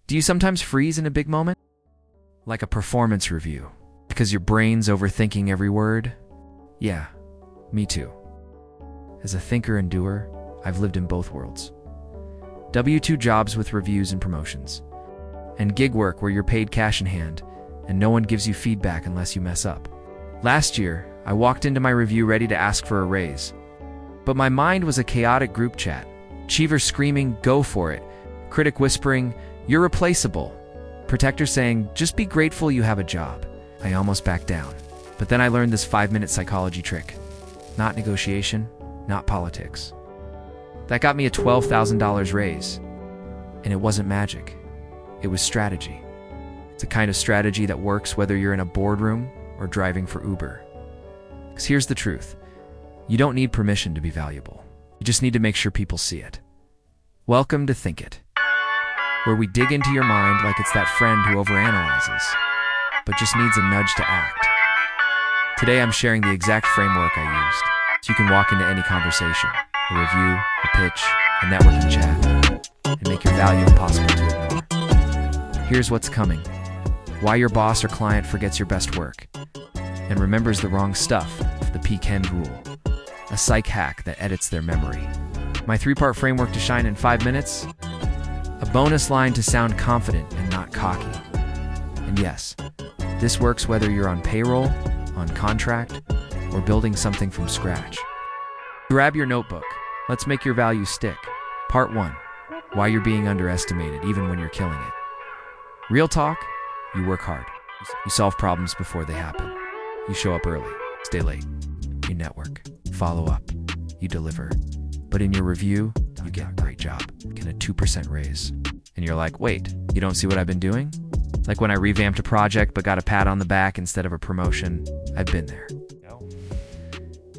Do you sometimes freeze in a big moment? Like a performance review, because your brain's overthinking every word? Yeah, me too. As a thinker and doer, I've lived in both worlds. W-2 jobs with reviews and promotions, and gig work where you're paid cash in hand, and no one gives you feedback unless you mess up. Last year, I walked into my review ready to ask for a raise, but my mind was a chaotic group chat. Achiever screaming, "Go for it." Critic whispering, "You're replaceable." Protector saying, "Just be grateful you have a job." I almost backed down. But then I learned this 5-minute psychology trick. Not negotiation, not politics. That got me a $12,000 raise. And it wasn't magic. It was strategy. It's a kind of strategy that works whether you're in a boardroom or driving for Uber. Because here's the truth. You don't need permission to be valuable. You just need to make sure people see it. Welcome to Thynkit, where we dig into your mind like it's that friend who overanalyzes, but just needs a nudge to act. Today I'm sharing the exact framework I used, so you can walk into any conversation, a review, a pitch, a networking chat, and make your value impossible to ignore. Here's what's coming. Why your boss or client forgets your best work and remembers the wrong stuff, the peak end rule, a psych hack that edits their memory. My 3-part framework to shine in 5 minutes, a bonus line to sound confident and not cocky. And yes, this works whether you're on payroll, on contract, or building something from scratch. Grab your notebook. Let's make your value stick. Part 1. Why you're being underestimated even when you're killing it. Real talk, you work hard. You solve problems before they happen. You show up early, stay late. You network, follow up, you deliver. But in your review, you get a great job, get a 2% raise. And you're like, wait, you don't see what I've been doing? It's like when I revamped a project but got a pat on the back instead of a promotion. I've been there.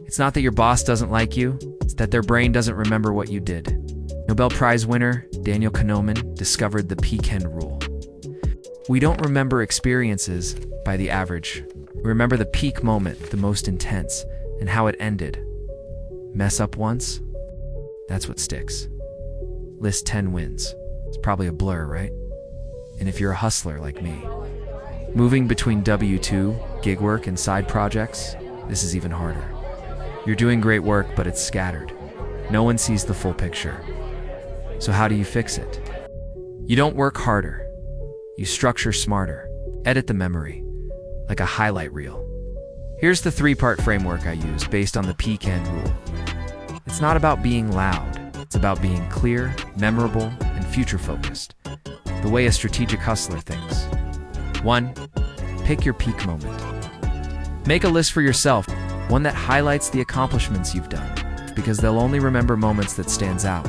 It's not that your boss doesn't like you, it's that their brain doesn't remember what you did. Nobel Prize winner Daniel Kahneman discovered the peak end rule. We don't remember experiences by the average. We remember the peak moment, the most intense, and how it ended. Mess up once? That's what sticks. List 10 wins. It's probably a blur, right? And if you're a hustler like me, moving between W-2, gig work, and side projects, this is even harder. You're doing great work, but it's scattered. No one sees the full picture. So how do you fix it? You don't work harder. You structure smarter. Edit the memory, like a highlight reel. Here's the 3-part framework I use based on the peak end rule. It's not about being loud. It's about being clear, memorable, and future-focused. The way a strategic hustler thinks. 1. Pick your peak moment. Make a list for yourself, one that highlights the accomplishments you've done, because they'll only remember moments that stands out.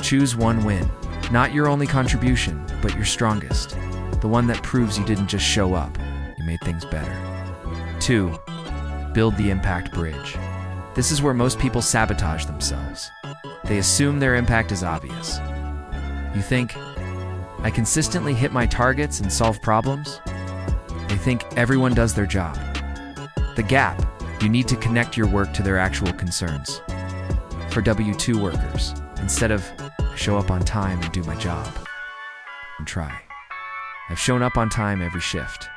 Choose one win, not your only contribution, but your strongest. The one that proves you didn't just show up, you made things better. 2. Build the impact bridge. This is where most people sabotage themselves. They assume their impact is obvious. You think, I consistently hit my targets and solve problems? They think everyone does their job. The gap, you need to connect your work to their actual concerns. For W-2 workers, instead of, I show up on time and do my job. And try. I've shown up on time every shift,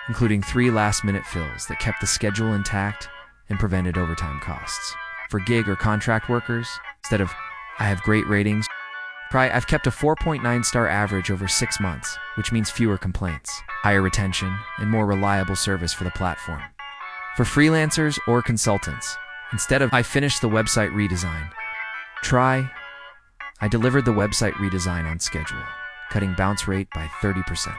including 3 last-minute fills that kept the schedule intact and prevented overtime costs. For gig or contract workers, instead of, I have great ratings, try, I've kept a 4.9-star average over 6 months, which means fewer complaints, higher retention, and more reliable service for the platform. For freelancers or consultants, instead of, I finished the website redesign, try, I delivered the website redesign on schedule, cutting bounce rate by 30%,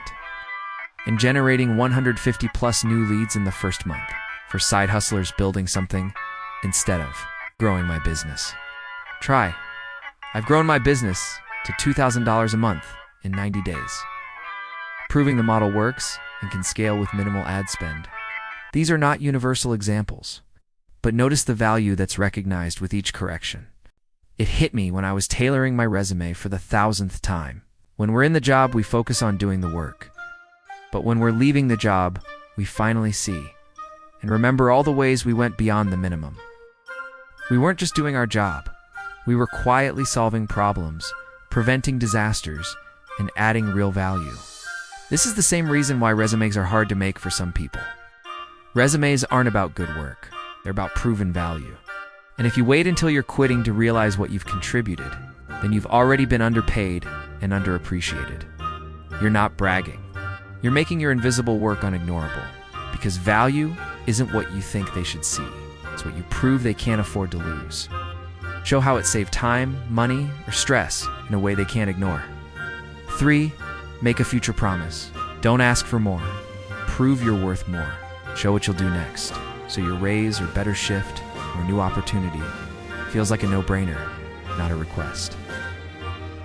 and generating 150+ new leads in the first month. For side hustlers building something instead of growing my business. Try, I've grown my business to $2,000 a month in 90 days, proving the model works and can scale with minimal ad spend. These are not universal examples, but notice the value that's recognized with each correction. It hit me when I was tailoring my resume for the 1,000th time. When we're in the job, we focus on doing the work. But when we're leaving the job, we finally see and remember all the ways we went beyond the minimum. We weren't just doing our job. We were quietly solving problems, preventing disasters, and adding real value. This is the same reason why resumes are hard to make for some people. Resumes aren't about good work. They're about proven value. And if you wait until you're quitting to realize what you've contributed, then you've already been underpaid and underappreciated. You're not bragging. You're making your invisible work unignorable, because value isn't what you think they should see. It's what you prove they can't afford to lose. Show how it saved time, money, or stress in a way they can't ignore. 3. Make a future promise. Don't ask for more. Prove you're worth more. Show what you'll do next, so your raise or better shift or new opportunity feels like a no-brainer, not a request.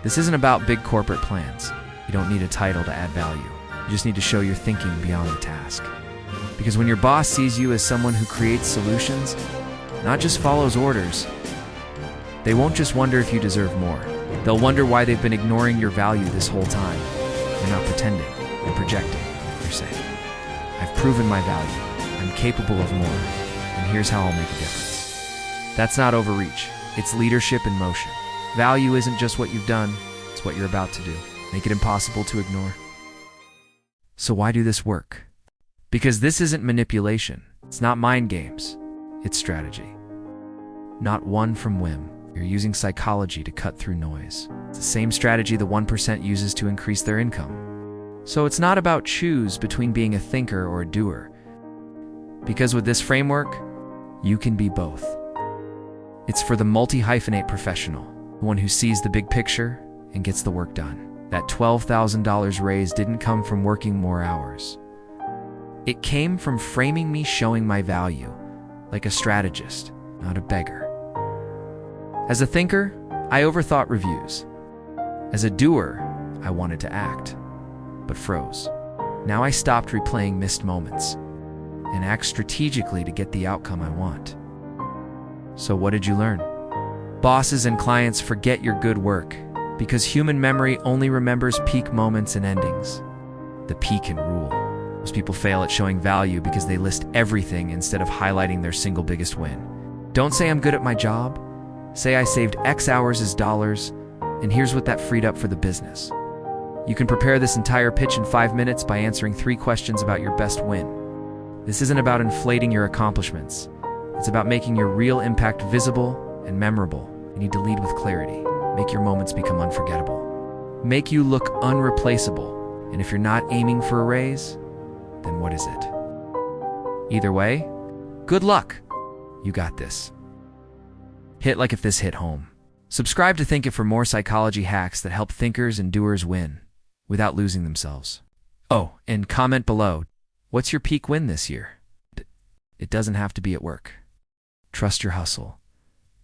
This isn't about big corporate plans. You don't need a title to add value. You just need to show you're thinking beyond the task. Because when your boss sees you as someone who creates solutions, not just follows orders, they won't just wonder if you deserve more. They'll wonder why they've been ignoring your value this whole time. You're not pretending, you're projecting. You're saying, I've proven my value, I'm capable of more, and here's how I'll make a difference. That's not overreach, it's leadership in motion. Value isn't just what you've done, it's what you're about to do. Make it impossible to ignore. So why do this work? Because this isn't manipulation, it's not mind games, it's strategy. Not one from whim. You're using psychology to cut through noise. It's the same strategy the 1% uses to increase their income. So it's not about choose between being a thinker or a doer. Because with this framework, you can be both. It's for the multi-hyphenate professional, the one who sees the big picture and gets the work done. That $12,000 raise didn't come from working more hours. It came from framing me showing my value, like a strategist, not a beggar. As a thinker, I overthought reviews. As a doer, I wanted to act, but froze. Now I stopped replaying missed moments and act strategically to get the outcome I want. So what did you learn? Bosses and clients forget your good work because human memory only remembers peak moments and endings. The peak can rule. Most people fail at showing value because they list everything instead of highlighting their single biggest win. Don't say I'm good at my job. Say I saved X hours as dollars, and here's what that freed up for the business. You can prepare this entire pitch in 5 minutes by answering 3 questions about your best win. This isn't about inflating your accomplishments. It's about making your real impact visible and memorable. You need to lead with clarity. Make your moments become unforgettable. Make you look unreplaceable. And if you're not aiming for a raise, then what is it? Either way, good luck. You got this. Hit like if this hit home. Subscribe to Thynkit for more psychology hacks that help thinkers and doers win without losing themselves. Oh, and comment below, what's your peak win this year? It doesn't have to be at work. Trust your hustle,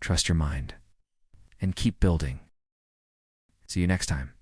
trust your mind, and keep building. See you next time.